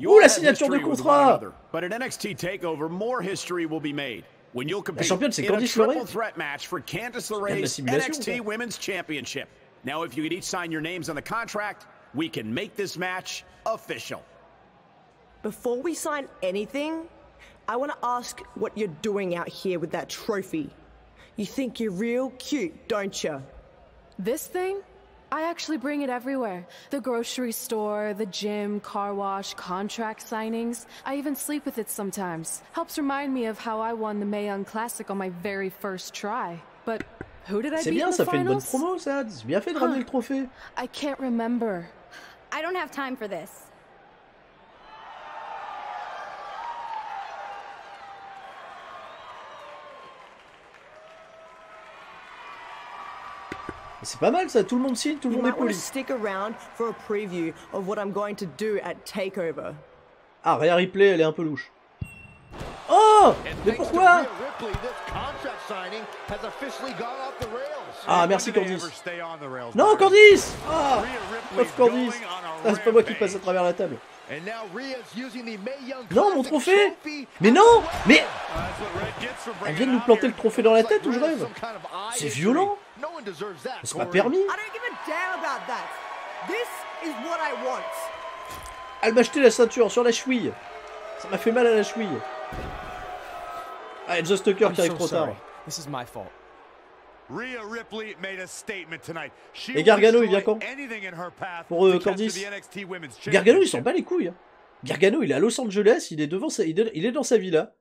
Ouh, la signature de contrat. But at NXT Takeover, more history will be made. When you'll compete c'est in a Candice triple LeRae. threat match for Candice LeRae's NXT Women's Championship. Now, if you could each sign your names on the contract, we can make this match official. Before we sign anything, I want to ask what you're doing out here with that trophy. You think you're real cute, don't you? This thing? I actually bring it everywhere. The grocery store, the gym, car wash, contract signings. I even sleep with it sometimes. Helps remind me of how I won the Mae Young Classic on my very first try. But who did I beat in the finals? C'est bien, ça fait une bonne promo, ça. C'est bien fait de ramener le trophée. I can't remember. I don't have time for this. C'est pas mal ça, tout le monde signe, tout le monde est poli. Stick around for a preview of what I'm going to do at Takeover. Ah, Rhea Ripley, elle est un peu louche. Oh, mais pourquoi? Ah, merci Candice. Non, Candice. Ah, pauvre Candice. Ah, c'est pas moi qui passe à travers la table. Non, mon trophée. Mais non, mais... Elle vient de nous planter le trophée dans la tête ou je rêve? C'est violent. C'est pas permis. Elle m'a acheté la ceinture sur la cheville. Ça m'a fait mal à la cheville. Ah, Just Tucker qui arrive trop tard. Et Gargano, il vient quand? Pour Candice. Gargano, il s'en bat les couilles. Hein. Gargano, il est à Los Angeles, il est devant il est dans sa villa.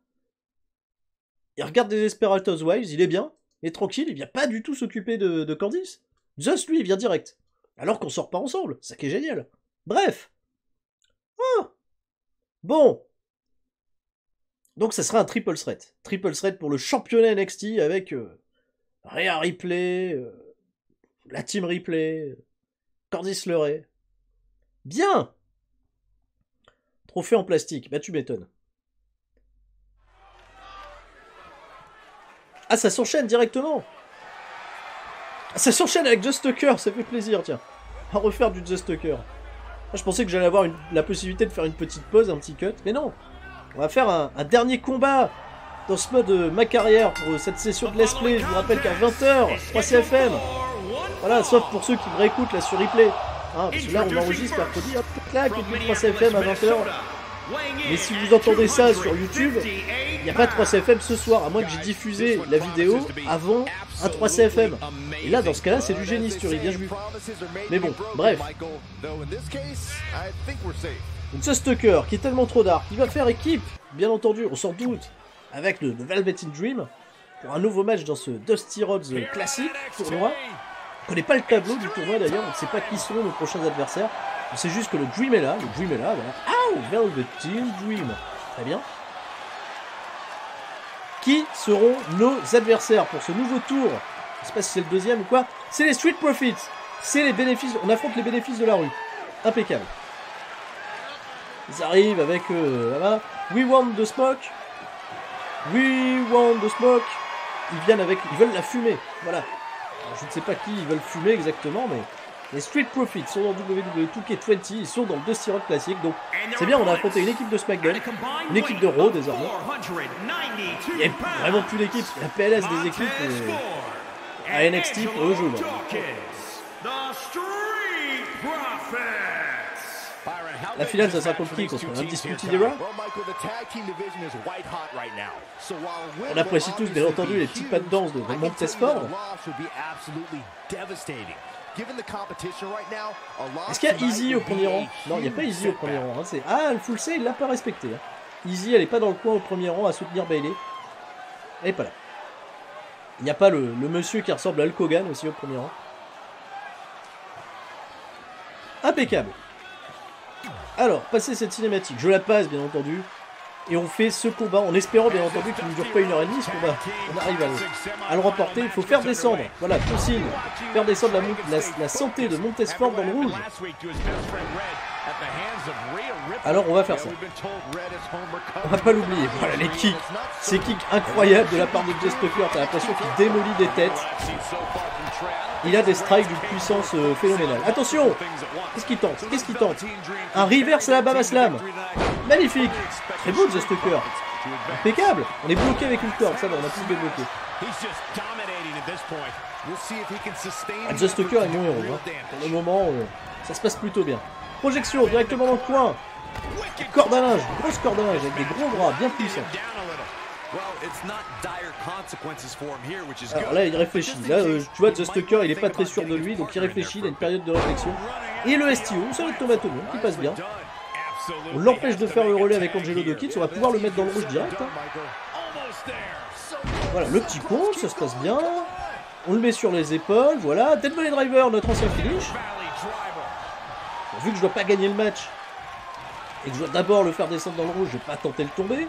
Il regarde des Desperate Housewives, il est bien. Il est tranquille, il vient pas du tout s'occuper de Candice. Just lui, il vient direct. Alors qu'on sort pas ensemble, ça qui est génial. Bref. Ah. Bon. Donc ça sera un triple threat. Triple threat pour le championnat NXT avec Rhea Ripley, la team Ripley, Candice LeRae. Bien. Trophée en plastique, bah tu m'étonnes. Ah, ça s'enchaîne directement. Ah, ça s'enchaîne avec Just Tucker, ça fait plaisir, tiens. On va refaire du Just Tucker. Ah, je pensais que j'allais avoir la possibilité de faire une petite pause, un petit cut, mais non. On va faire un dernier combat dans ce mode ma carrière pour cette session de Let's Play. Je vous rappelle qu'à 20h, 3CFM. Voilà, sauf pour ceux qui me réécoutent là sur replay. Hein, parce que là, on enregistre mercredi, hop, clac, et puis 3CFM à 20h. Mais si vous entendez ça sur YouTube, il n'y a pas de 3CFM ce soir, à moins que j'ai diffusé la vidéo avant un 3CFM. Et là, dans ce cas-là, c'est du génie, Stury, bien vu. Mais bon, bref. Just Tucker, qui est tellement trop dark, il va faire équipe, bien entendu, on s'en doute, avec le Velvet in Dream, pour un nouveau match dans ce Dusty Rhodes classique, tournoi. On connaît pas le tableau du tournoi d'ailleurs, on ne sait pas qui seront nos prochains adversaires. On sait juste que le Dream est là, voilà. Ah, Velvet in Dream. Très bien. Qui seront nos adversaires pour ce nouveau tour? Je sais pas si c'est le deuxième ou quoi. C'est les Street Profits. C'est les bénéfices, on affronte les bénéfices de la rue. Impeccable. Ils arrivent avec, voilà. We want the smoke. We want the smoke. Ils viennent avec, ils veulent la fumer. Voilà. Alors, je ne sais pas qui ils veulent fumer exactement, mais les Street Profits sont dans WWE 2K20, ils sont dans le Dusty Rhodes classique, donc c'est bien, on a affronté une équipe de SmackDown, une équipe de Raw désormais. Il n'y a vraiment plus d'équipes, la PLS des équipes à NXT pour le jeu. La finale, ça sera contre qui? Contre Undisputed Era. On apprécie tous, bien entendu, les petits pas de danse de Montez-Ford. Est-ce qu'il y a Easy au premier rang? Non, il n'y a pas Easy au premier rang. Hein. Ah, le Full Sail, il l'a pas respecté. Hein. Easy, elle est pas dans le coin au premier rang à soutenir Bayley. Elle est pas là. Il n'y a pas le monsieur qui ressemble à Hulk Hogan aussi au premier rang. Impeccable. Alors, passer cette cinématique, je la passe bien entendu, et on fait ce combat en espérant bien entendu qu'il ne dure pas 1h30 ce combat. On arrive à le remporter, il faut faire descendre, voilà, consigne, faire descendre la santé de Montez-Ford dans le rouge. Alors on va faire ça. On va pas l'oublier. Voilà les kicks. Ces kicks incroyables de la part de Jess Tucker. T'as l'impression qu'il démolit des têtes. Il a des strikes d'une puissance phénoménale. Attention! Qu'est-ce qu'il tente? Qu'est-ce qu'il tente? Un reverse Alabama Slam. Magnifique. Très beau Jess Tucker. Impeccable. On est bloqué avec une corde. Ça va, on a plus de bloquer. Jess Tucker est mon héros. Hein. Pour le moment, ça se passe plutôt bien. Projection directement dans le coin. Corde à linge. Grosse corde à linge avec des gros bras bien puissants. Alors là, il réfléchit. Là, tu vois, Jess Tucker, il est pas très sûr de lui, donc il réfléchit. Il a une période de réflexion. Et le STO, c'est le tomatono qui passe bien. On l'empêche de faire le relais avec Angelo Dawkins. On va pouvoir le mettre dans le rouge direct. Hein. Voilà, le petit compte, ça se passe bien. On le met sur les épaules. Voilà, Dead Valley Driver, notre ancien finish. Bon, vu que je dois pas gagner le match et que je dois d'abord le faire descendre dans le rouge, je vais pas tenter de tomber.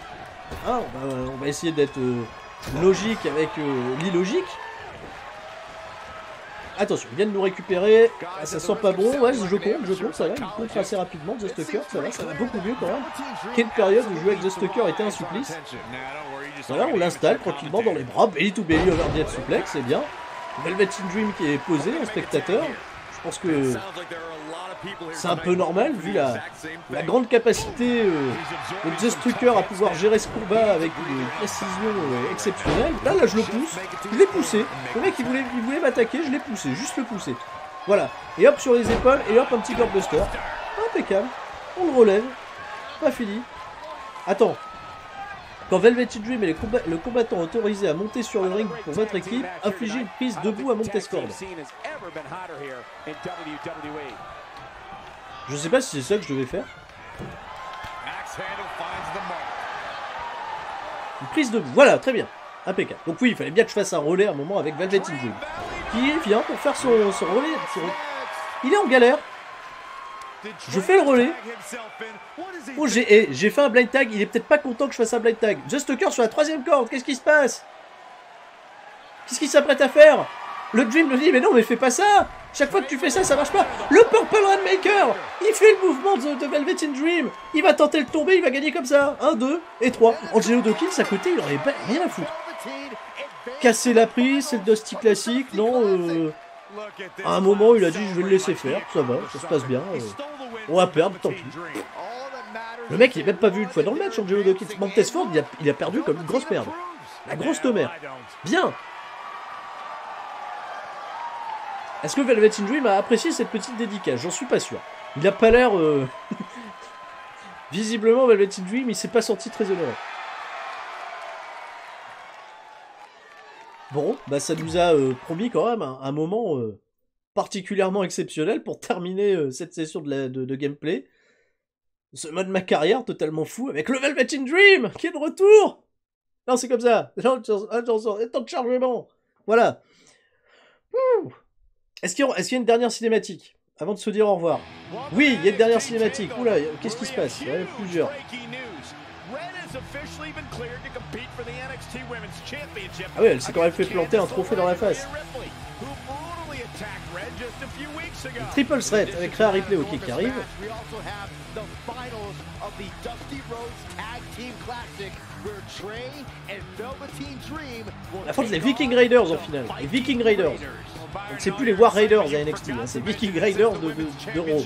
Hein, on va essayer d'être logique avec l'illogique. Attention, il vient de nous récupérer. Ah, ça sent pas bon. Ouais, je compte, ça va. Il compte assez rapidement. Jess Tucker, ça va beaucoup mieux quand même. Quelle période où jouer avec Jess Tucker était un supplice. Voilà, on l'installe tranquillement dans les bras. Belly to belly overhead suplex, c'est bien. Velvet Dream qui est posé en spectateur. Je pense que c'est un peu normal vu la grande capacité de Jess Tucker à pouvoir gérer ce combat avec une précision exceptionnelle. Là, je le pousse. Je l'ai poussé. Le mec, il voulait m'attaquer. Je l'ai poussé. Juste le pousser. Voilà. Et hop, sur les épaules. Et hop, un petit Gordbuster. Impeccable. On le relève. Pas fini. Attends. Quand Velvet Dream est le combattant autorisé à monter sur le ring pour votre équipe, infligez une prise debout à Montesford. Je sais pas si c'est ça que je devais faire. Une prise debout, voilà, très bien. Impeccable. Donc oui, il fallait bien que je fasse un relais à un moment avec Velvet Dream. Qui vient pour faire son relais. Il est en galère. Je fais le relais. Oh, j'ai fait un blind tag. Il est peut-être pas content que je fasse un blind tag. Jess Tucker sur la 3ème corde. Qu'est-ce qui se passe? Qu'est-ce qu'il s'apprête à faire? Le Dream me dit, mais non, mais fais pas ça. Chaque fois que tu fais ça, ça marche pas. Le Purple Rainmaker, il fait le mouvement de Velvet Dream. Il va tenter le tomber, il va gagner comme ça. 1, 2 et 3. Angelo Dawkins à côté, il aurait rien à foutre. Casser la prise, c'est le Dusty classique. Non, à un moment, il a dit, je vais le laisser faire. Ça va, ça se passe bien. On va perdre, tant pis. Le mec, il est même pas vu une fois dans le match, Angelo Dawkins. Montesford, il a perdu comme une grosse merde. La grosse merde. Bien. Est-ce que Velvet Dream a apprécié cette petite dédicace? J'en suis pas sûr. Il a pas l'air... Visiblement, Velvet Dream, il s'est pas senti très honoré. Bon, bah ça nous a promis quand même un moment particulièrement exceptionnel pour terminer cette session de gameplay. Ce mode ma carrière totalement fou avec le Velvet Dream qui est de retour. Non, c'est comme ça. Attention, temps de chargement. Voilà. Est-ce qu'il y a une dernière cinématique avant de se dire au revoir? Oui, il y a une dernière cinématique. Oula, qu'est-ce qui se passe? Il y en a plusieurs. Ah oui, elle s'est quand même fait planter un trophée dans la face. Une triple threat avec Rhea Ripley au kick qui arrive. On affronte les Viking Raiders en finale. Les Viking Raiders. Donc c'est plus les War Raiders à NXT, hein, c'est Viking Raiders de Raw.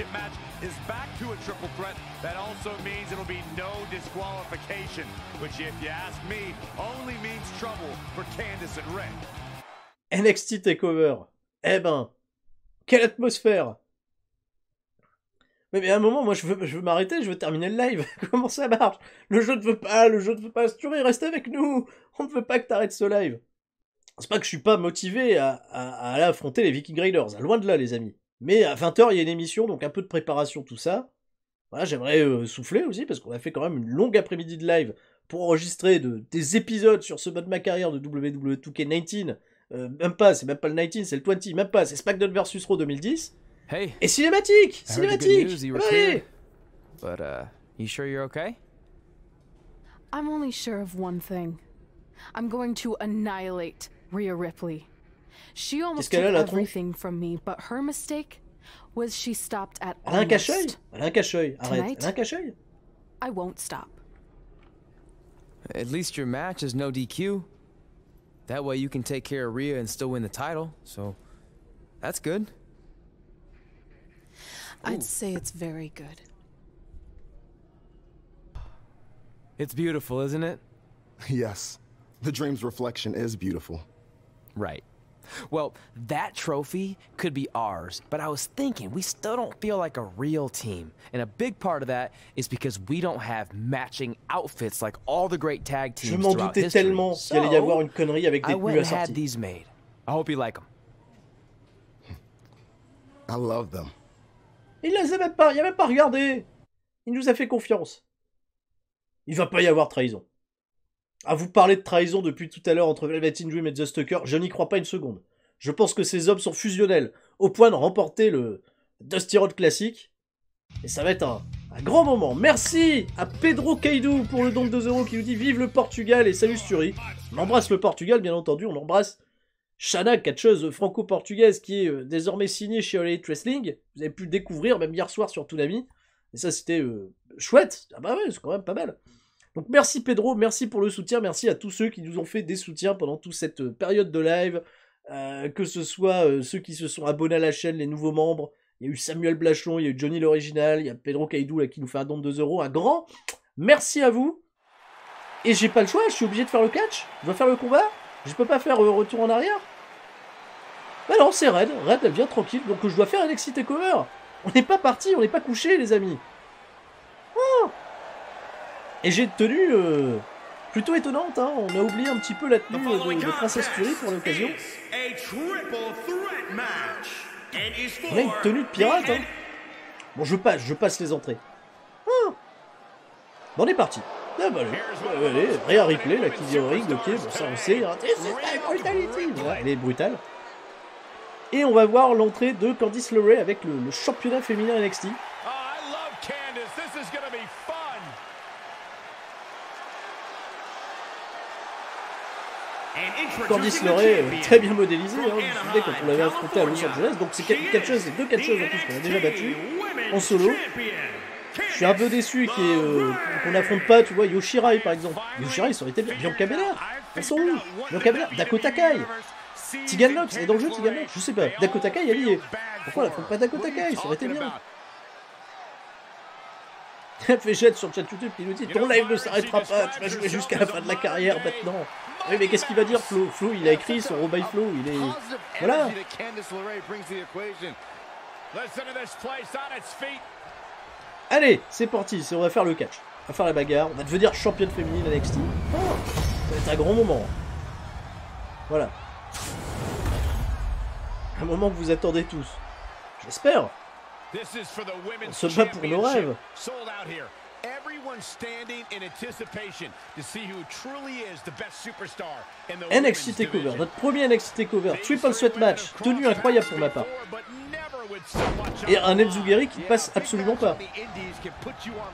NXT Takeover. Eh ben, quelle atmosphère! Mais à un moment, moi je veux m'arrêter, je veux terminer le live. Comment ça marche? Le jeu ne veut pas. Assurer, reste avec nous. On ne veut pas que t'arrêtes ce live. C'est pas que je suis pas motivé à aller affronter les Viking Raiders, loin de là les amis. Mais à 20h il y a une émission, donc un peu de préparation, tout ça. Voilà, j'aimerais souffler aussi, parce qu'on a fait quand même une longue après-midi de live pour enregistrer des épisodes sur ce mode ma carrière de WWE 2K19. C'est même pas le 19, c'est le 20, même pas, c'est SmackDown vs Raw 2010. Hey. Et cinématique! Ouais. But you sure you're okay? I'm only sure of one thing. I'm going to annihilate Rhea Ripley. She almost took everything from me, but her mistake Was she stopped at Elle a un cache-œil. almost? Elle a un cache-œil. Arrête. Tonight? Elle a un cache-œil. I won't stop. At least your match is no DQ. That way you can take care of Rhea and still win the title, so that's good. I'd say it's very good. It's beautiful, isn't it? Yes. The dream's reflection is beautiful. Right. Well, that trophy could be ours, but I was thinking we still don't feel like a real team. And a big part of that is because we don't have matching outfits like all the great tag teams Je m'en throughout doutais history. tellement qu'il allait y avoir une connerie avec des I tenues went and had assorties. these made. I hope you like them. I love them. Il les a même pas, il a même pas regardé. Il nous a fait confiance. Il va pas y avoir trahison. À vous parler de trahison depuis tout à l'heure entre Velvet Dream et The Stalker, je n'y crois pas une seconde. Je pense que ces hommes sont fusionnels, au point de remporter le Dusty Road classique. Et ça va être un grand moment. Merci à Pedro Caidou pour le don de 2 € qui nous dit vive le Portugal et salut Sturi. On embrasse le Portugal, bien entendu, on embrasse Shana, catcheuse franco-portugaise qui est désormais signée chez All Elite Wrestling. Vous avez pu le découvrir même hier soir sur Toonami. Et ça c'était chouette. Ah bah ouais, c'est quand même pas mal. Donc merci Pedro, merci pour le soutien, merci à tous ceux qui nous ont fait des soutiens pendant toute cette période de live, que ce soit ceux qui se sont abonnés à la chaîne, les nouveaux membres, il y a eu Samuel Blachon, il y a eu Johnny l'original, il y a Pedro Caidou là, qui nous fait un don de 2 €, un grand merci à vous, et j'ai pas le choix, je suis obligé de faire le catch, je dois faire le combat, je peux pas faire retour en arrière. Bah non, c'est Red elle vient tranquille, donc je dois faire un NXT TakeOver, on n'est pas parti, on n'est pas couché les amis. Oh. Et j'ai une tenue plutôt étonnante, hein. On a oublié un petit peu la tenue de Princesse Fury pour l'occasion. On a une tenue de pirate, hein. Bon, je passe les entrées. Ah. Bon, on est parti. Ah bah allez, Rhea Ripley, là, qui vient au ring, ok, bon ça on sait, hein. Voilà, elle est brutale. Et on va voir l'entrée de Candice LeRae avec le championnat féminin NXT. Candice LeRae, très bien modélisée, hein, vous vous souvenez quand on l'avait affronté à Los Angeles, donc c'est deux catcheuses en plus qu'on a déjà battu en solo. Je suis un peu déçu qu'on n'affronte pas, tu vois, Yoshirai par exemple. Yoshirai, ça aurait été bien. Bianca Belair, elles sont où? Bianca Belair, Dakota Kai, Tegan Nox, elle est dans le jeu Tegan Nox, je sais pas, Dakota Kai elle y est. Pourquoi elle affronte pas Dakota Kai? Ça aurait été bien. Elle fait jet sur le chat YouTube qui nous dit ton live ne s'arrêtera pas, tu vas jouer jusqu'à la fin de la carrière maintenant. Oui mais qu'est-ce qu'il va dire Flo? Flo il a écrit son Roll by Flo, il est... Voilà. Allez, c'est parti, on va faire le catch. On va faire la bagarre, on va devenir championne féminine NXT. Oh, ça va être un grand moment. Voilà. Un moment que vous attendez tous. J'espère. On se bat pour nos rêves. NXT TakeOver, notre premier NXT TakeOver, Triple Threat Match, tenue incroyable pour ma part. Et un Enzuguri qui ne passe absolument pas.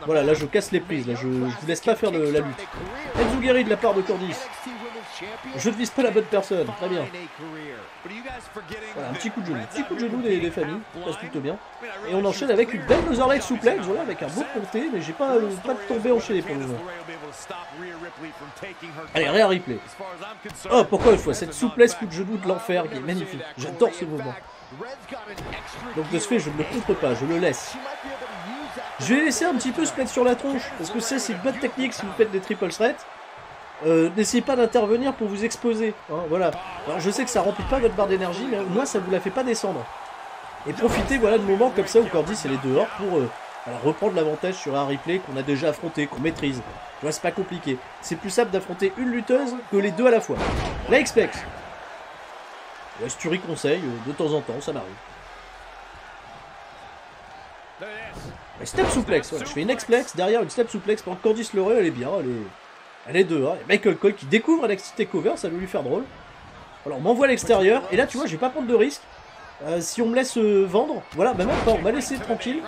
Voilà, là je casse les prises, là je vous laisse pas faire la lutte. Enzuguri de la part de Candice. Je ne vise pas la bonne personne, très bien. Voilà, un petit coup de genou des familles, ça passe plutôt bien. Et on enchaîne avec une belle Northern Light Suplex, voilà, avec un beau ponté, mais j'ai pas de tombé enchaîné pour le moment. Allez, Rhea Ripley. Oh, pourquoi une fois cette souplesse coup de genou de l'enfer qui est magnifique. J'adore ce mouvement. Donc de ce fait, je ne le contre pas, je le laisse. Je vais laisser un petit peu se mettre sur la tronche, parce que ça c'est une bonne technique si vous faites des triple threats. N'essayez pas d'intervenir pour vous exposer, hein, voilà. Alors je sais que ça remplit pas votre barre d'énergie, mais moi ça vous la fait pas descendre. Et profitez voilà de moments comme ça où Candice elle est dehors pour reprendre l'avantage sur un replay qu'on a déjà affronté, qu'on maîtrise. Tu vois, c'est pas compliqué. C'est plus simple d'affronter une lutteuse que les deux à la fois. La X-Plex. Ouais, Sturi conseille, de temps en temps, ça m'arrive. Step Suplex, voilà. Je fais une X-Plex, derrière une Step Suplex, pendant que Candice LeRae elle est bien, elle est dehors. Et Michael Cole qui découvre NXT TakeOver, ça va lui faire drôle. Alors on m'envoie à l'extérieur, et là tu vois, je vais pas prendre de risque. Si on me laisse vendre, voilà, bah même pas, on m'a laissé tranquille.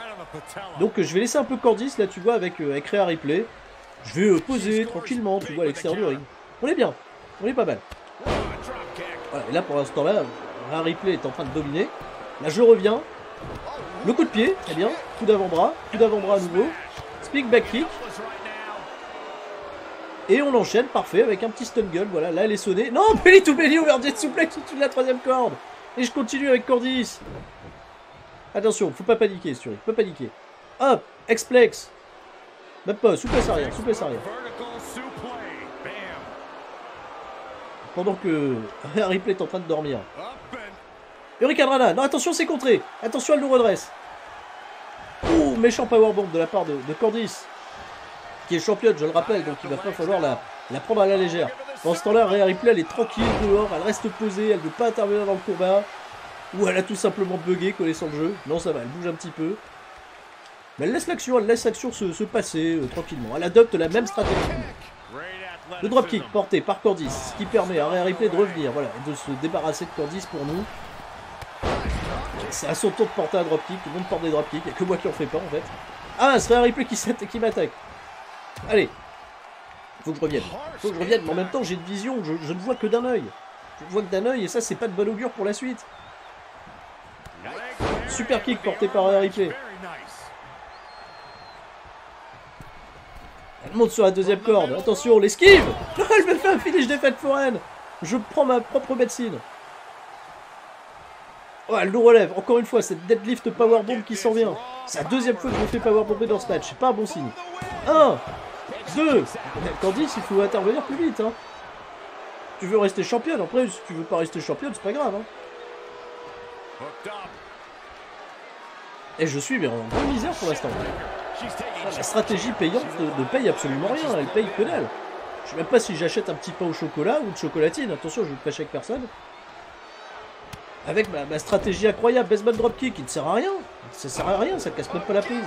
Donc je vais laisser un peu Candice, là tu vois, avec Rhea Ripley. Je vais poser tranquillement, tu vois, à l'extérieur du ring. On est bien, on est pas mal. Voilà, et là pour l'instant là, Rhea Ripley est en train de dominer. Là je reviens. Le coup de pied, très bien. Coup d'avant-bras à nouveau. Speak back kick. Et on enchaîne, parfait, avec un petit stun gun. Voilà, là elle est sonnée. Non, belly to belly, overhead suplex au-dessus de la 3e corde. Et je continue avec Candice. Attention, faut pas paniquer, Sturie, faut pas paniquer. Hop, explex. Même pas, souplesse arrière. Pendant que Ripley est en train de dormir. Hurricane Rana, non, attention, c'est contré. Attention, elle nous redresse. Ouh, méchant powerbomb de la part de Candice. Qui est championne, je le rappelle, donc il va pas falloir la prendre à la légère. Dans ce temps-là, Rhea Ripley, elle est tranquille dehors, elle reste posée, elle ne veut pas intervenir dans le combat. Ou elle a tout simplement bugué, connaissant le jeu. Non, ça va, elle bouge un petit peu. Mais elle laisse l'action se passer tranquillement. Elle adopte la même stratégie. Le dropkick porté par Candice, ce qui permet à Rhea Ripley de revenir, voilà, et de se débarrasser de Candice pour nous. C'est à son tour de porter un dropkick, tout le monde porte des dropkicks, il n'y a que moi qui en fais pas en fait. Ah, c'est Rhea Ripley qui m'attaque. Allez, faut que je revienne, mais en même temps j'ai une vision, je ne vois que d'un œil. Je ne vois que d'un œil et ça c'est pas de bon augure pour la suite. Super kick porté par Rhea Ripley. Elle monte sur la 2e corde, attention, l'esquive. Non, elle me fait un finish défaite foraine. Je prends ma propre médecine. Oh, elle nous relève, encore une fois, cette deadlift powerbomb qui s'en vient. C'est la 2e fois que je me fais powerbomber dans ce match, c'est pas un bon signe. 1, 2. Candice, il faut intervenir plus vite. Hein. Tu veux rester championne, après, si tu veux pas rester championne, c'est pas grave. Hein. Et je suis mais en grande misère pour l'instant. La stratégie payante ne paye absolument rien, elle paye que dalle. Je sais même pas si j'achète un petit pain au chocolat ou de chocolatine, attention, je ne prêche avec personne. Avec ma stratégie incroyable, baseball dropkick, qui ne sert à rien. Ça sert à rien, ça casse même pas la prise.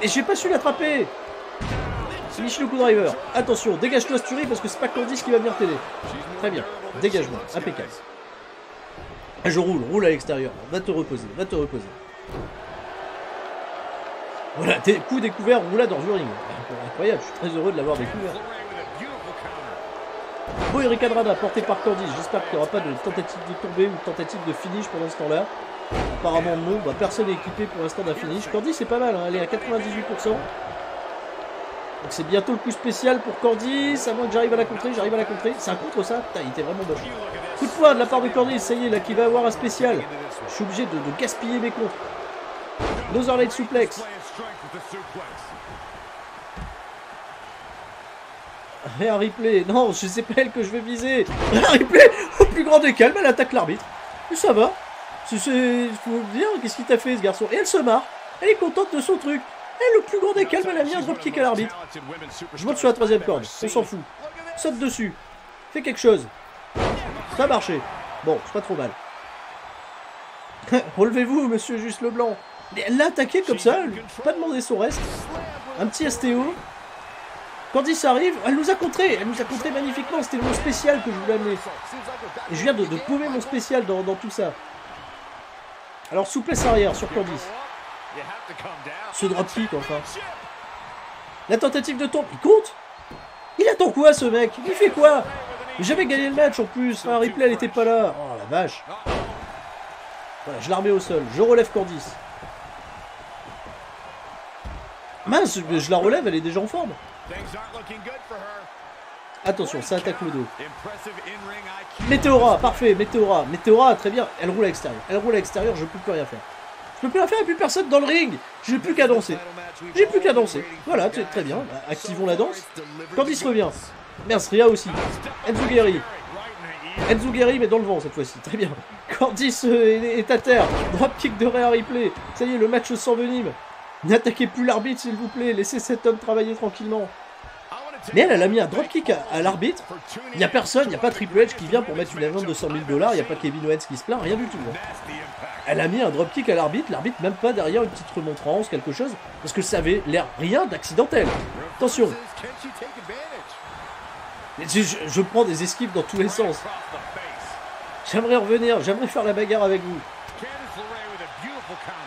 Et j'ai pas su l'attraper. Finish le coup driver. Attention, dégage-toi Sturie parce que c'est pas Candice qui va venir t'aider. Très bien, dégagement, impeccable. Et je roule à l'extérieur. Va te reposer. Voilà, coup découvert, roulade dans le ring. Incroyable, je suis très heureux de l'avoir découvert. Beau Hurricane Rana porté par Candice. J'espère qu'il n'y aura pas de tentative de tomber ou de tentative de finish pendant ce temps-là. Apparemment non, bah, personne n'est équipé pour l'instant d'un finish. Candice c'est pas mal, hein, elle est à 98%. Donc c'est bientôt le coup spécial pour Candice, à moins que j'arrive à la contrer, C'est un contre ça. Putain, il était vraiment moche. Coup de poing de la part de Candice, ça y est, là, qui va avoir un spécial. Je suis obligé de gaspiller mes contres. Notherlight suplex. Rhea Ripley, non, je sais pas elle que je vais viser. Rhea Ripley, au plus grand des calmes, elle attaque l'arbitre. Et ça va. Il faut dire, qu'est-ce qu'il t'a fait ce garçon? Et elle se marre. Elle est contente de son truc. Et le plus grand des calmes, elle a mis un dropkick à l'arbitre. Je monte sur la 3e corde, on s'en fout. Saute dessus. Fais quelque chose. Ça a marché. Bon, c'est pas trop mal. Relevez-vous, monsieur Juste Leblanc. Elle l'a attaqué comme ça, elle n'a pas demandé son reste. Un petit STO. Candice arrive, elle nous a contré magnifiquement, c'était mon spécial que je voulais amener. Et je viens de paumer mon spécial dans tout ça. Alors souplesse arrière sur Candice. Ce dropkick enfin. La tentative de tombe, il compte? Il attend quoi ce mec? Il fait quoi? J'avais gagné le match en plus, Rhea Ripley elle était pas là. Oh la vache. Voilà, je la remets au sol, je relève Candice. Mince, je la relève, elle est déjà en forme. Attention, ça attaque le dos. Météora, parfait, Météora. Météora, très bien, elle roule à l'extérieur. Je peux plus rien faire. Je peux plus rien faire, il n'y a plus personne dans le ring. J'ai plus qu'à danser. Voilà, très bien, activons la danse. Candice revient. Merci, Rhea aussi. Enzugeri, mais dans le vent cette fois-ci. Très bien. Candice est à terre. Dropkick de Rhea Ripley. Ça y est, le match s'envenime. N'attaquez plus l'arbitre, s'il vous plaît. Laissez cet homme travailler tranquillement. Mais elle a mis un dropkick à l'arbitre. Il n'y a personne, il n'y a pas Triple H qui vient pour mettre une amende de 100 000 $. Il n'y a pas Kevin Owens qui se plaint, rien du tout. Elle a mis un dropkick à l'arbitre. L'arbitre, même pas derrière une petite remontrance, quelque chose. Parce que ça avait l'air rien d'accidentel. Attention. Je prends des esquives dans tous les sens. J'aimerais revenir, j'aimerais faire la bagarre avec vous.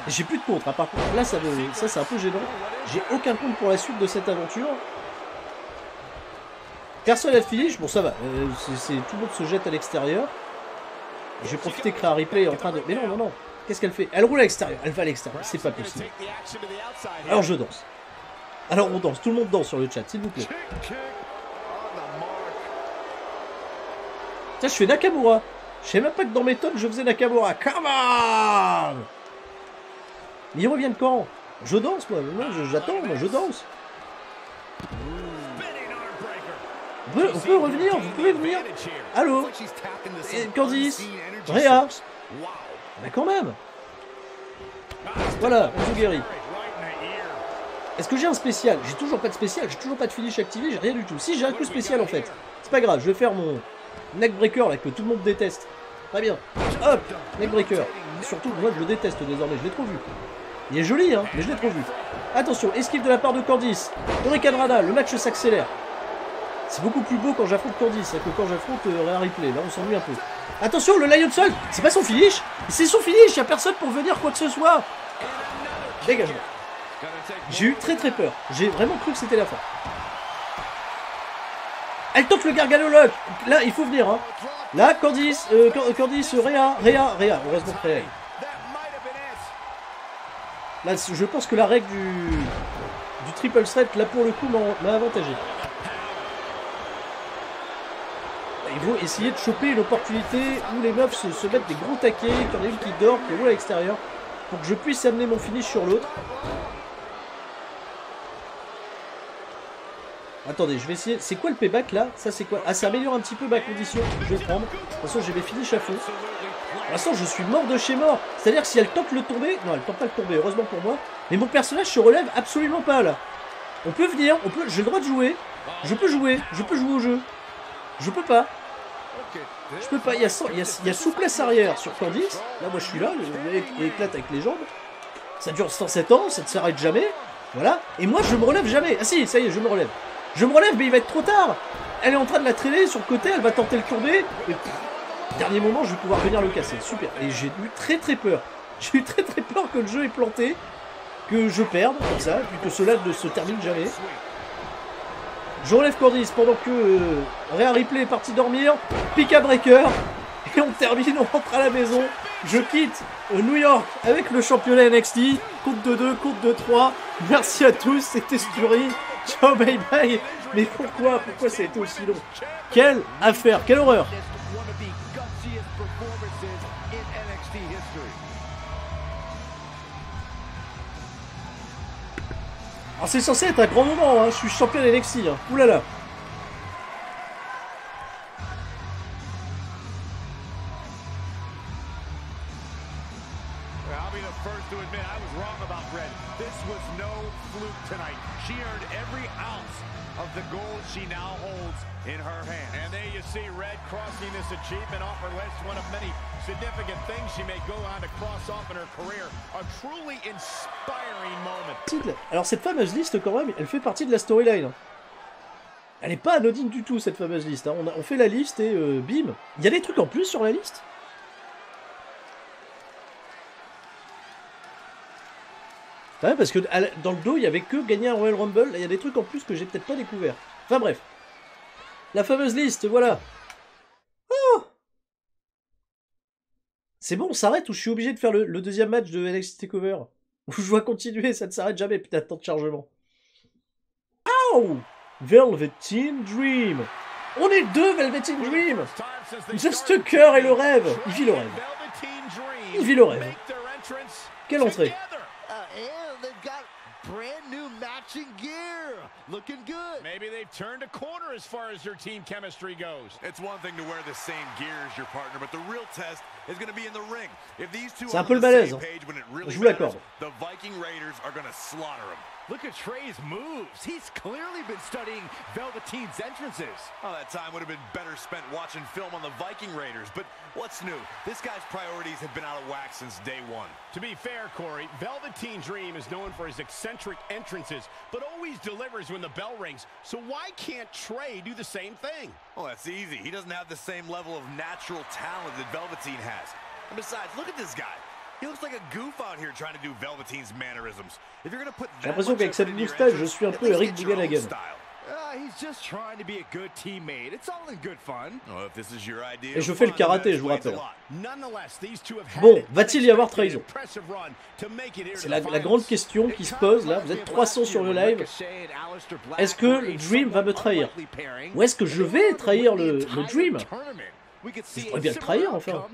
J'ai plus de contre, hein. Par contre, là ça c'est un peu gênant. J'ai aucun compte pour la suite de cette aventure. Personne n'a de finish, bon ça va. Tout le monde se jette à l'extérieur. Je vais profiter que Rhea Ripley est en train de... Mais non. Qu'est-ce qu'elle fait? Elle roule à l'extérieur. Elle va à l'extérieur. C'est pas possible. Alors je danse. Alors on danse. Tout le monde danse sur le chat, s'il vous plaît. Tiens, je fais Nakamura. Je sais même pas que dans mes tonnes, je faisais Nakamura. Come on! Mais ils reviennent quand? Je danse, moi. J'attends, moi, je danse. On peut revenir, vous pouvez venir. Allô? Candice? Rhea? Mais quand même. Voilà, on se guérit. Est-ce que j'ai un spécial? J'ai toujours pas de spécial, j'ai toujours pas de finish activé, j'ai rien du tout. Si, j'ai un coup spécial en fait. C'est pas grave, je vais faire mon neckbreaker là que tout le monde déteste. Très bien. Hop, neckbreaker. Surtout, moi je le déteste désormais, je l'ai trop vu. Il est joli, hein, mais je l'ai trop vu. Attention, esquive de la part de Candice. Hurricane Rana, le match s'accélère. C'est beaucoup plus beau quand j'affronte Candice que quand j'affronte Rhea Ripley. Là, on s'ennuie un peu. Attention, le Lion Song, c'est pas son finish. C'est son finish, y a personne pour venir quoi que ce soit. Dégagement. J'ai eu très peur. J'ai vraiment cru que c'était la fin. Elle tente le Gargano Lock. Là, il faut venir. Hein. Là, Candice, Rhea. Heureusement que Rhea. Là, je pense que la règle du triple threat, là pour le coup, m'a avantagé. Ils vont essayer de choper une opportunité où les meufs se mettent des gros taquets, qu'il y en a une qui dort, qui roule à l'extérieur, pour que je puisse amener mon finish sur l'autre. Attendez, je vais essayer. C'est quoi le payback là? Ça c'est quoi? Ah, ça améliore un petit peu ma condition. Je vais le prendre. De toute façon, j'ai mes finishes à fond. Pour l'instant, je suis mort de chez mort. C'est-à-dire que si elle tente le tomber... Non, elle tente pas le tomber, heureusement pour moi. Mais mon personnage se relève absolument pas là. On peut venir, j'ai le droit de jouer. Je peux jouer au jeu. Je peux pas. Je peux pas, il y a souplesse arrière sur Candice. Là, moi je suis là, il éclate avec les jambes. Ça dure 107 ans, ça ne s'arrête jamais. Voilà. Et moi, je me relève jamais. Ah si, ça y est, je me relève. Je me relève, mais il va être trop tard. Elle est en train de la traîner sur le côté, elle va tenter le tomber. Et dernier moment, je vais pouvoir venir le casser. Super. Et j'ai eu très peur. J'ai eu très peur que le jeu ait planté. Que je perde, comme ça, puis que cela ne se termine jamais. Je relève Candice pendant que Rhea Ripley est parti dormir. Pika Breaker. Et on termine, on rentre à la maison. Je quitte New York avec le championnat NXT. Compte de 2, compte de 3. Merci à tous, c'était Sturry. Ciao, bye bye. Mais pourquoi ça a été aussi long? Quelle affaire, quelle horreur. Alors c'est censé être un grand moment, hein. Je suis champion NXT. Hein. Ouh là là. She now holds in her hand. And there you see Red crossing this achievement off her list. One of many significant things she may go on to cross off in her career. A truly inspiring moment. Alors cette fameuse liste quand même, elle fait partie de la storyline. Elle n'est pas anodine du tout cette fameuse liste. Hein. On fait la liste et bim. Il y a des trucs en plus sur la liste? Ouais, parce que dans le dos, il n'y avait que gagner un Royal Rumble. Il y a des trucs en plus que j'ai peut-être pas découvert. Enfin bref. La fameuse liste, voilà. Oh, c'est bon, on s'arrête ou je suis obligé de faire le deuxième match de NXT TakeOver? Ou je dois continuer, ça ne s'arrête jamais, putain, temps de chargement. Oh, Velveteen Dream. On est deux Velveteen Dream. Jeff Tucker et le rêve. Il vit le rêve. Il vit le rêve. Quelle entrée. Brand new matching gear. Looking good. Maybe they've turned a corner as far as their team chemistry goes. It's one thing to wear the same gear as your partner, but the real test is going to be in the ring. If these two are on the same page when it really matters, the Viking Raiders are going to slaughter them. Look at Trey's moves. He's clearly been studying Velveteen's entrances. Oh, that time would have been better spent watching film on the Viking Raiders. But what's new? This guy's priorities have been out of whack since day one. To be fair, Corey, Velveteen Dream is known for his eccentric entrances, but always delivers when the bell rings. So why can't Trey do the same thing? Well, that's easy. He doesn't have the same level of natural talent that Velveteen has. And besides, look at this guy. He looks like a goof out here trying to do Velveteen's mannerisms. If you're going to put J'ai l'impression qu'avec cette moustache, je suis un peu Eric Bigalagan. Et je fais le karaté, je vous rappelle. Bon, va-t-il y avoir trahison? C'est la grande question qui se pose là. Vous êtes 300 sur le live. Est-ce que le Dream va me trahir? Ou est-ce que je vais trahir le Dream? Je pourrais bien le trahir enfin.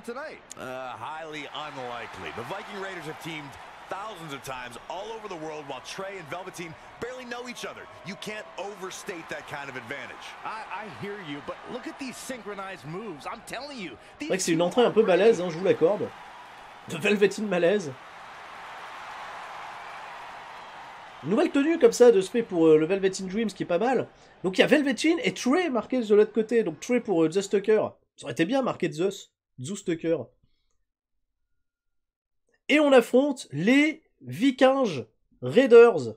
Thousands of times all over the world while Trey and Velveteen barely know each other. You can't overstate that kind of advantage. I hear you, but look at these synchronized moves. I'm telling you. C'est vrai que c'est une entrée un peu malaise, hein, je vous l'accorde. De Velveteen malaise. Une nouvelle tenue comme ça de ce fait pour le Velveteen Dream, ce qui est pas mal. Donc il y a Velveteen et Trey marqués de l'autre côté. Donc Trey pour Zeus Tucker. Ça aurait été bien marqué Zeus Tucker. Et on affronte les Vikings Raiders.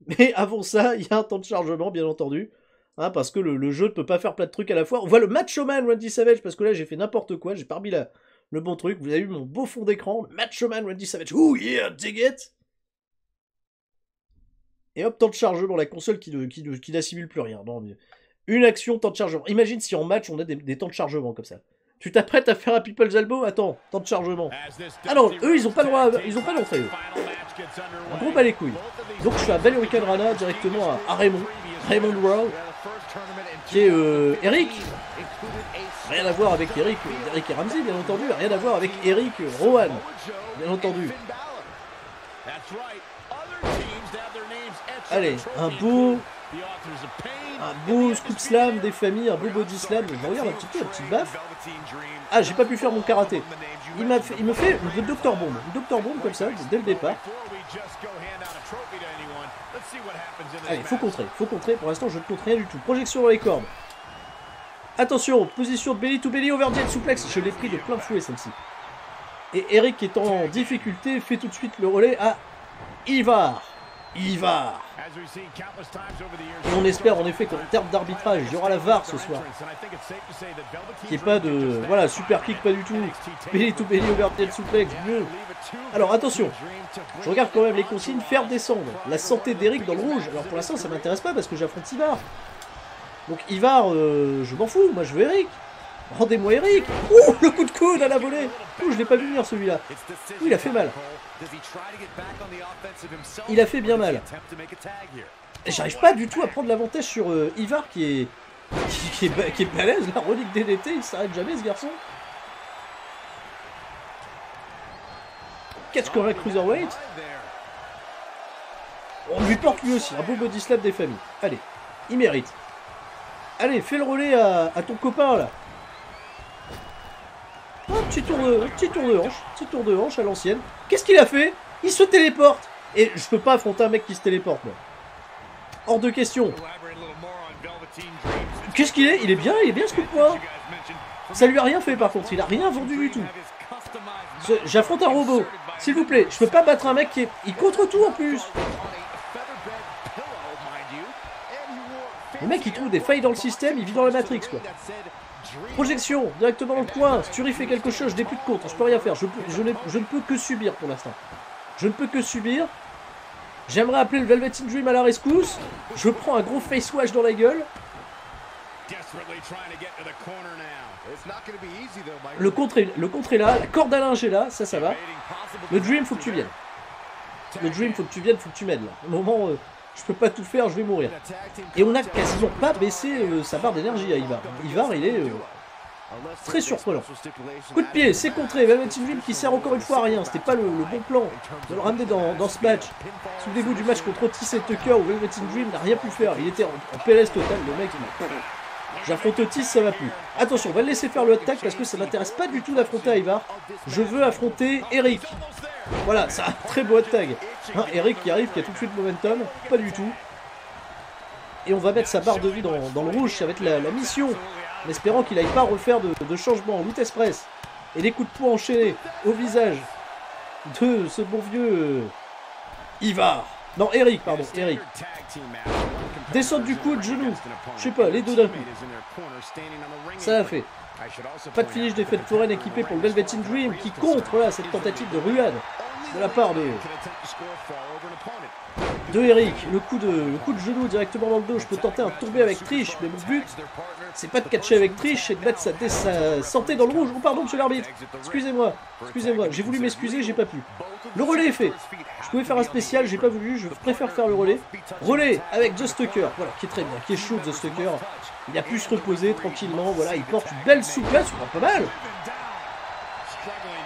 Mais avant ça, il y a un temps de chargement, bien entendu. Hein, parce que le jeu ne peut pas faire plein de trucs à la fois. On voit le Macho Man Randy Savage, parce que là j'ai fait n'importe quoi. J'ai pas remis le bon truc. Vous avez vu mon beau fond d'écran. Le Macho Man Randy Savage. Ouh yeah, dig it. Et hop, temps de chargement. La console qui n'assimile plus rien. Non, mais une action, temps de chargement. Imagine si en match on a des temps de chargement comme ça. Tu t'apprêtes à faire un People's Elbow? Attends, temps de chargement. Ah non, eux ils ont pas le droit, ils ont pas l'entrée eux. Un gros bas les couilles. Donc je fais un bel Hurricane Rana directement à Raymond World, qui est Eric. Rien à voir avec Eric et Ramsey, bien entendu. Rien à voir avec Eric Rowan, bien entendu. Allez, un beau scoop slam des familles, un beau body slam. Regarde un petit peu, la petite baffe. Ah, j'ai pas pu faire mon karaté. Il me fait une Dr Bomb. Une Dr Bomb comme ça, dès le départ. Allez, faut contrer. Pour l'instant, je ne contre rien du tout. Projection dans les cordes. Attention, position de belly to belly, overhead suplex. Je l'ai pris de plein fouet, celle-ci. Et Eric, qui est en difficulté, fait tout de suite le relais à Ivar. Et on espère en effet qu'en termes d'arbitrage, il y aura la VAR ce soir. Qui est pas de... Voilà, super kick, pas du tout. Belly to belly, overhead suplex, mieux. Alors attention, je regarde quand même les consignes. Faire descendre la santé d'Eric dans le rouge. Alors pour l'instant, ça m'intéresse pas parce que j'affronte Ivar. Donc Ivar, je m'en fous, moi je veux Eric. Rendez-moi Eric. Ouh, le coup de coude à la volée. Ouh, je l'ai pas vu venir celui-là. Ouh, il a fait mal. Il a fait bien mal. J'arrive pas du tout à prendre l'avantage sur Ivar qui est balèze. La relique DDT, il s'arrête jamais ce garçon. Catch correct cruiserweight. On lui porte lui aussi un beau body slap des familles. Allez, il mérite. Allez, fais le relais à ton copain là. Oh, petit tour de hanche à l'ancienne. Qu'est-ce qu'il a fait? Il se téléporte. Et je peux pas affronter un mec qui se téléporte, moi. Hors de question. Qu'est-ce qu'il est? Il est bien ce coup de poing. Ça lui a rien fait par contre, il a rien vendu du tout. J'affronte un robot. S'il vous plaît, je peux pas battre un mec qui est... Il contre tout en plus. Le mec il trouve des failles dans le système, il vit dans la Matrix quoi. Projection, directement dans le coin. Sturi fait quelque chose, je n'ai plus de contre, je peux rien faire. Je ne peux que subir pour l'instant. Je ne peux que subir. J'aimerais appeler le Velveteen Dream à la rescousse. Je prends un gros face wash dans la gueule. Le contre est là, la corde à linge est là, ça va. Le Dream, faut que tu viennes. Le Dream, faut que tu viennes, faut que tu m'aides là. Au moment, je peux pas tout faire, je vais mourir. Et on n'a quasiment pas baissé sa barre d'énergie à Ivar. Ivar, il est très surprenant. Coup de pied, c'est contré. Velveteen Dream qui sert encore une fois à rien. C'était pas le bon plan de le ramener dans ce match. Souvenez-vous du match contre Otis et Tucker où Velveteen Dream n'a rien pu faire. Il était en PLS total, le mec. J'affronte Otis, ça va plus. Attention, on va le laisser faire le hot tag parce que ça m'intéresse pas du tout d'affronter Ivar. Je veux affronter Eric. Voilà, c'est un très beau hot tag. Hein, Eric qui arrive, qui a tout de suite momentum. Pas du tout. Et on va mettre sa barre de vie dans le rouge. Ça va être la mission. En espérant qu'il n'aille pas refaire de changement. Loot Express. Et des coups de poing enchaînés au visage de ce bon vieux Ivar. Non, Eric, pardon, Eric. Descente du coup de genou. Je sais pas, les deux d'un coup. Ça a fait. Pas de finish d'effet de foraine équipé pour le Velveteen Dream qui contre là, cette tentative de ruade de la part de Eric. Le coup de genou directement dans le dos. Je peux tenter un tombé avec Trish, mais mon but, c'est pas de catcher avec Trish, c'est de mettre sa santé dans le rouge. Oh pardon, monsieur l'arbitre. Excusez-moi, j'ai voulu m'excuser, j'ai pas pu. Le relais est fait. Je pouvais faire un spécial, j'ai pas voulu, je préfère faire le relais. Relais avec The Stucker, voilà, qui est très bien, qui est chaud The Stucker. Il a pu se reposer tranquillement, voilà, il porte une belle souplesse, pas mal.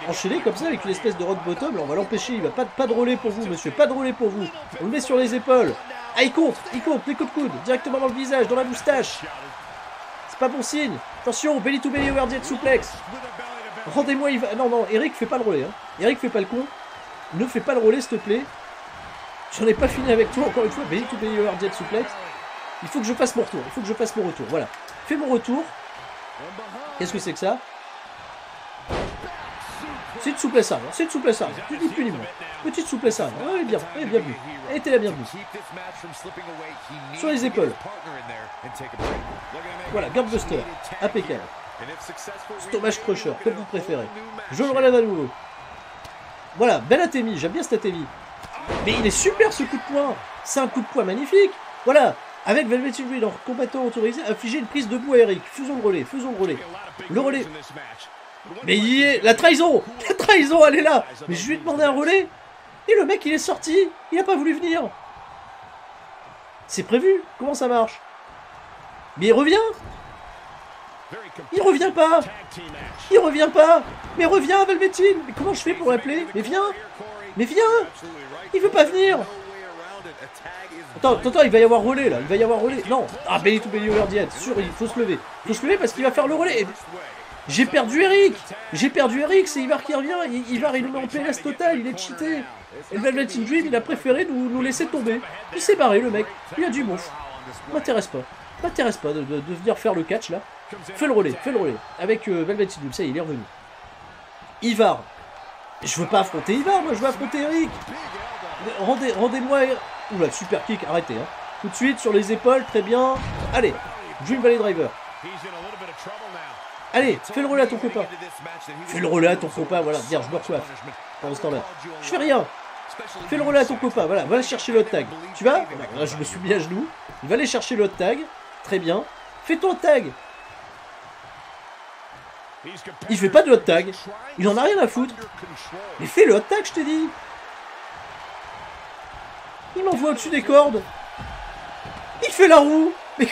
Enchaîner comme ça avec une espèce de rock bottom, là on va l'empêcher, il va pas de relais pour vous monsieur, pas de relais pour vous. On le met sur les épaules. Ah il compte, les coups de coude, directement dans le visage, dans la moustache. C'est pas bon signe. Attention, belly to belly overhead suplex. Rendez-moi, non, Eric fait pas le relais, hein. Eric fait pas le con. Ne fais pas le relais s'il te plaît. J'en ai pas fini avec toi encore une fois, belly to belly overhead suplex. Il faut que je fasse mon retour, voilà. Fais mon retour. Qu'est-ce que c'est que ça? C'est une souplesse arrière, tu dis plus ni moins. Petite souplesse arrière, elle est bien vue. Elle était la bienvenue. Sur les épaules. Voilà, Guardbuster, impeccable. Stomach Crusher, comme vous préférez. Je le relève à nouveau. Voilà, belle Atemi, j'aime bien cette Atemi. Mais il est super ce coup de poing. C'est un coup de poing magnifique. Voilà, avec Velvet Dream en combattant autorisé, infliger une prise debout à Eric. Faisons le relais. Le relais. Mais il est... La trahison, elle est là. Mais je lui ai demandé un relais. Et le mec, il est sorti. Il a pas voulu venir. C'est prévu. Comment ça marche? Mais il revient. Il revient pas. Mais reviens, Velveteen. Mais comment je fais pour l'appeler? Mais viens. Il veut pas venir. Attends, il va y avoir relais là. Non. Ah, belly to belly overhead. Sûr, il faut se lever. Parce qu'il va faire le relais. J'ai perdu Eric, c'est Ivar qui revient, Ivar il nous met en PLS total, il est cheaté. Et le Velvet Dream il a préféré nous laisser tomber. Il s'est barré le mec, il a dit bon, m'intéresse pas de venir faire le catch là. Fais le relais, avec Velvet Dream, ça y est, il est revenu. Ivar, je veux pas affronter Ivar, moi je veux affronter Eric. Rendez-moi, oula, super kick, arrêtez hein. Tout de suite sur les épaules, très bien. Allez, Dream Valley Driver. Allez, fais le relais à ton copain. Voilà, dire, je me recoiffe. Pendant ce temps-là. Je fais rien. Fais le relais à ton copain, voilà, va chercher le hot tag. Tu vas? Là, je me suis mis à genoux. Il va aller chercher le hot tag. Très bien. Fais ton hot tag. Il fait pas de hot tag. Il en a rien à foutre. Mais fais le hot tag, je t'ai dit. Il m'envoie au-dessus des cordes. Il fait la roue. Mais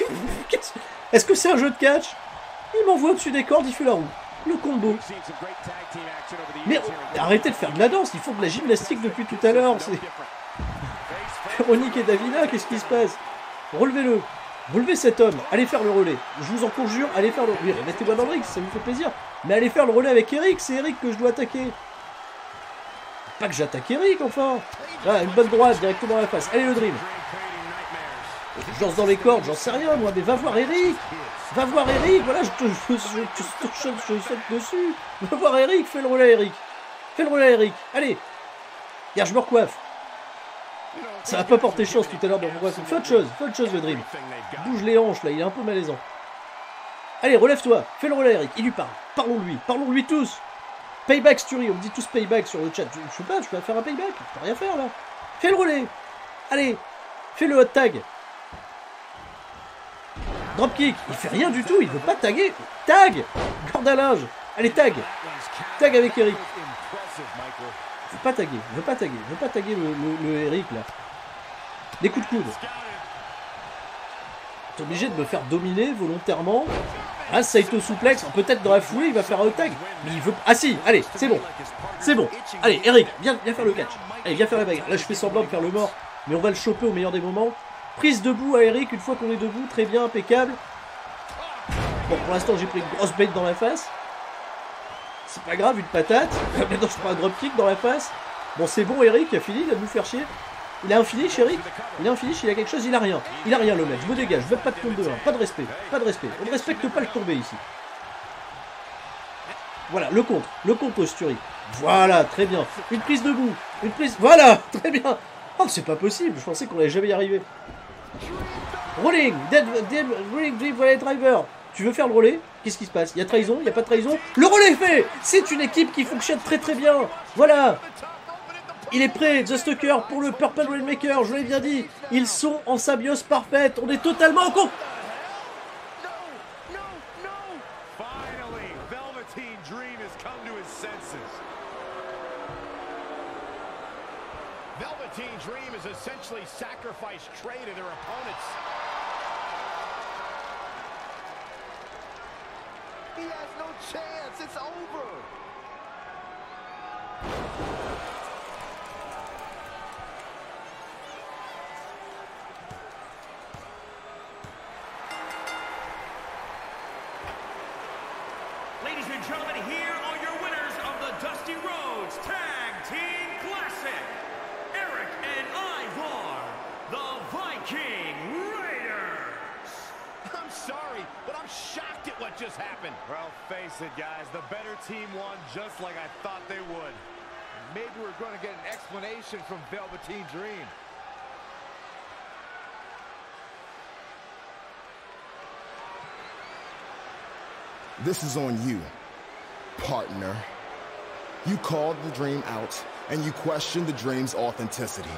est-ce que c'est un jeu de catch? Il m'envoie au-dessus des cordes, il fait la roue. Le combo. Mais arrêtez de faire de la danse, ils font de la gymnastique depuis tout à l'heure. Véronique et Davina, qu'est-ce qui se passe? Relevez-le. Relevez cet homme. Allez faire le relais. Je vous en conjure, allez faire le relais. Mettez-moi dans le ring, ça me fait plaisir. Mais allez faire le relais avec Eric, c'est Eric que je dois attaquer. Pas que j'attaque Eric, enfin. Là, une bonne droite, directement dans la face. Allez, le Dream. Je lance dans les cordes, j'en sais rien, moi, mais va voir Eric. Voilà, je saute dessus. Va voir Eric, fais le relais, Eric. Allez. Regarde, je me recoiffe. Ça va pas porter chance tout à l'heure dans mon coiffe. Fais autre chose, le Dream. Bouge les hanches, là, il est un peu malaisant. Allez, relève-toi, fais le relais, Eric. Il lui parle. Parlons-lui tous. Payback Stury, on me dit tous payback sur le chat. Je sais pas, je peux faire un payback. Je peux rien faire, là. Fais le relais. Allez, fais le hot tag. Dropkick, il fait rien du tout, il veut pas taguer. Tag. Corde à linge. Allez, tag avec Eric. Il veut pas taguer le Eric là. Des coups de coude. T'es obligé de me faire dominer volontairement. Ah, Saito souplex, peut-être dans la foulée il va faire un tag. Mais il veut. Ah si, allez, c'est bon. Allez, Eric, viens faire le catch. Allez, viens faire la bagarre. Là je fais semblant de faire le mort, mais on va le choper au meilleur des moments. Prise debout à Eric, une fois qu'on est debout, très bien, impeccable. Bon, pour l'instant, j'ai pris une grosse bête dans la face. C'est pas grave, une patate. Maintenant, je prends un dropkick dans la face. Bon, c'est bon, Eric, il a fini, il va nous faire chier. Il a un finish, Eric? Il a quelque chose? Il a rien, le mec. Je me dégage, je veux pas de compte de 1. Pas de respect. On ne respecte pas le tombé ici. Voilà, le contre Stury. Voilà, très bien. Une prise debout. Voilà, très bien. Oh, c'est pas possible, je pensais qu'on allait jamais y arriver. Rolling, Dream Valley Driver. Tu veux faire le relais? Qu'est-ce qui se passe? Il y a trahison? Il n'y a pas de trahison? Le relais est fait. C'est une équipe qui fonctionne très très bien. Voilà. Il est prêt, Just Tucker pour le Purple Rainmaker, je l'ai bien dit. Ils sont en symbiose parfaite, on est totalement en compte. Finally, Velveteen Dream has come to his senses. Velveteen Dream has essentially sacrificed Trey to their opponents. He has no chance. It's over. Ladies and gentlemen, here are your winners of the Dusty Rhodes Tag Team Classic. Eric and Ivar, the Viking Raiders. I'm sorry, but I'm shocked at what just happened. Well, face it, guys. The better team won just like I thought they would. Maybe we're going to get an explanation from Velveteen Dream. This is on you, partner. You called the Dream out, and you questioned the Dream's authenticity.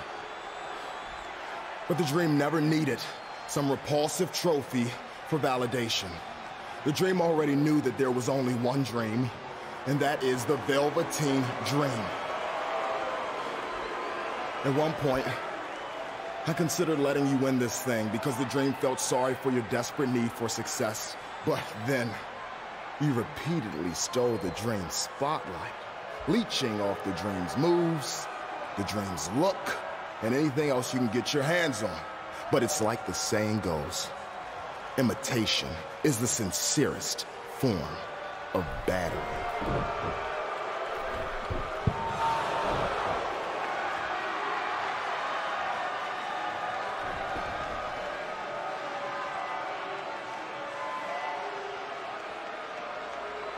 But the Dream never needed some repulsive trophy for validation. The Dream already knew that there was only one Dream, and that is the Velveteen Dream. At one point, I considered letting you win this thing because the Dream felt sorry for your desperate need for success. But then, you repeatedly stole the Dream's spotlight, leeching off the Dream's moves, the Dream's look, and anything else you can get your hands on. But it's like the saying goes, imitation is the sincerest form of battery.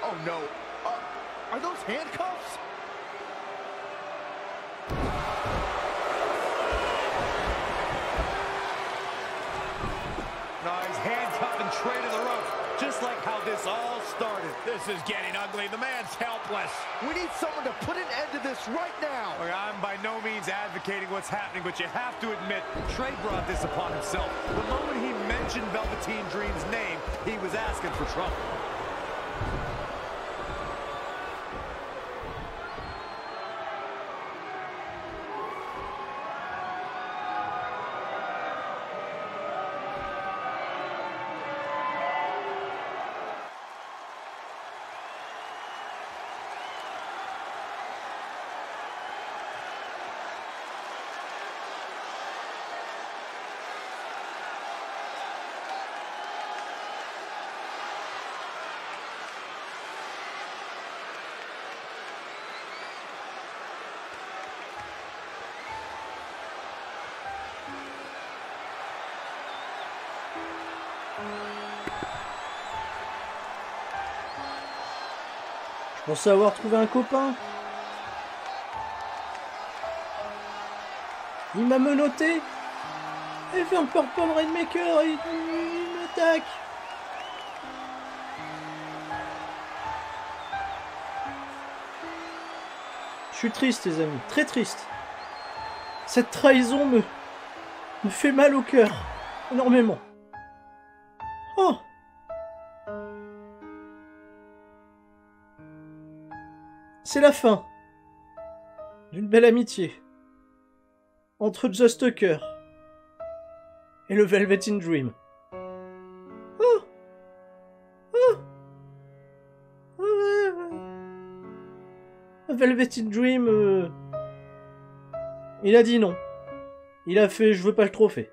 Oh, no. Are those handcuffs? No, he's handcuffing Trey to the rope, just like how this all started. This is getting ugly. The man's helpless. We need someone to put an end to this right now. Look, I'm by no means advocating what's happening, but you have to admit, Trey brought this upon himself. The moment he mentioned Velveteen Dream's name, he was asking for trouble. Je pensais avoir trouvé un copain. Il m'a menotté. Il fait un Purple Rainmaker. Il m'attaque. Je suis triste, les amis. Très triste. Cette trahison me fait mal au cœur. Énormément. Oh! C'est la fin d'une belle amitié entre Just Tucker et le Velveteen Dream. Oh! Oh! Velveteen Dream, il a dit non. Il a fait je veux pas le trophée.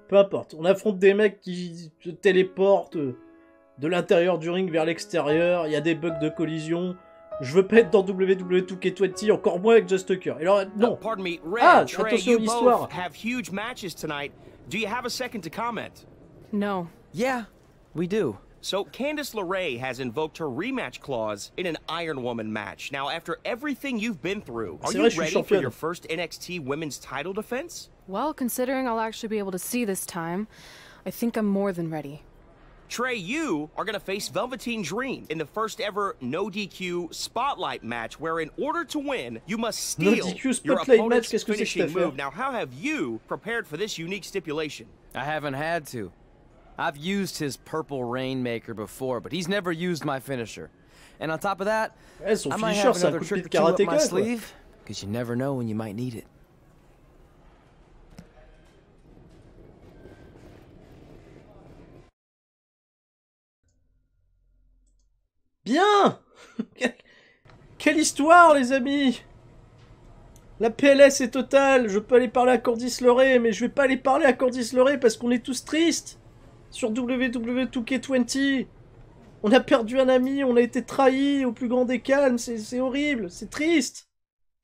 Peu importe, on affronte des mecs qui se téléportent de l'intérieur du ring vers l'extérieur, il y a des bugs de collision. Je veux pas être dans WWE 2K20, encore moins avec Just Tucker. Alors, non. Pardon me, Red, Ah, Trey, attention you à l'histoire. both have huge matches tonight. Do you have a second to comment? No. Yeah, we do. So, Candice LeRae has invoked her rematch clause in an Iron Woman match. Now, after everything you've been through, are you ready for your first NXT Women's title defense? Well, considering I'll actually be able to see this time, I think I'm more than ready. Trey, you are going to face Velveteen Dream in the first ever no DQ spotlight match, where in order to win, you must steal your opponent's finishing move. Now, how have you prepared for this unique stipulation? I haven't had to. I've used his purple Rainmaker before, but he's never used my finisher. And on top of that, I might have another trick or two up my sleeve, because you never know when you might need it. Bien. Quelle histoire, les amis. La PLS est totale. Je peux aller parler à Candice LeRae, mais je vais pas aller parler à Candice LeRae parce qu'on est tous tristes. Sur WWE 2K20. On a perdu un ami, on a été trahi au plus grand des calmes. C'est horrible, c'est triste.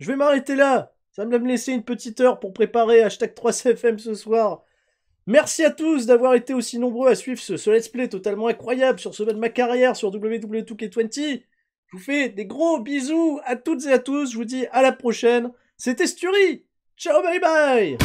Je vais m'arrêter là. Ça va me laisser une petite heure pour préparer hashtag 3CFM ce soir. Merci à tous d'avoir été aussi nombreux à suivre ce let's play totalement incroyable sur ce mode de ma carrière sur WWE 2K20. Je vous fais des gros bisous à toutes et à tous. Je vous dis à la prochaine. C'était Sturi. Ciao, bye bye.